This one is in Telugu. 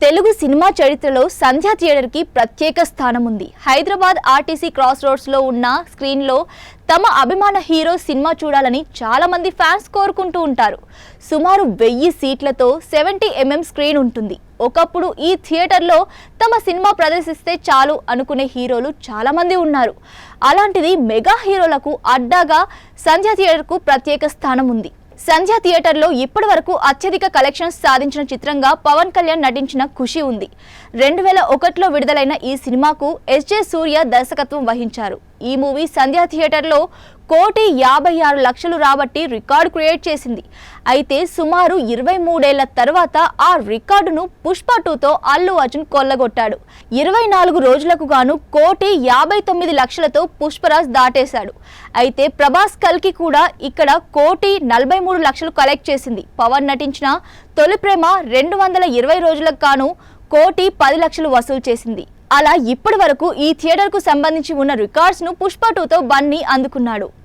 తెలుగు సినిమా చరిత్రలో సంధ్య థియేటర్కి ప్రత్యేక స్థానం ఉంది. హైదరాబాద్ ఆర్టీసీ క్రాస్ రోడ్స్లో ఉన్న స్క్రీన్లో తమ అభిమాన హీరో సినిమా చూడాలని చాలా మంది ఫ్యాన్స్ కోరుకుంటూ ఉంటారు. సుమారు 1000 సీట్లతో 70mm స్క్రీన్ ఉంటుంది. ఒకప్పుడు ఈ థియేటర్లో తమ సినిమా ప్రదర్శిస్తే చాలు అనుకునే హీరోలు చాలా మంది ఉన్నారు. అలాంటిది మెగా హీరోలకు అడ్డాగా సంధ్య థియేటర్కు ప్రత్యేక స్థానం ఉంది. సంధ్య థియేటర్లో ఇప్పటి వరకు అత్యధిక కలెక్షన్స్ సాధించిన చిత్రంగా పవన్ కళ్యాణ్ నటించిన ఖుషి ఉంది. 2001లో విడుదలైన ఈ సినిమాకు ఎస్జే సూర్య దర్శకత్వం వహించారు. ఈ మూవీ సంధ్య థియేటర్లో 1,56,00,000 రాబట్టి రికార్డు క్రియేట్ చేసింది. అయితే సుమారు 23 ఏళ్ల తర్వాత ఆ రికార్డును పుష్ప 2తో అల్లు అర్జున్ కొల్లగొట్టాడు. 24 రోజులకు గాను 1,59,00,000తో పుష్పరాజ్ దాటేశాడు. అయితే ప్రభాస్ కల్కి కూడా ఇక్కడ 1,43,00,000 కలెక్ట్ చేసింది. పవన్ నటించిన తొలి ప్రేమ 220 రోజులకు గాను 1,10,00,000 వసూలు చేసింది. అలా ఇప్పటి వరకు ఈ థియేటర్కు సంబంధించి ఉన్న రికార్డ్స్ను పుష్ప 2తో బన్నీ అందుకున్నాడు.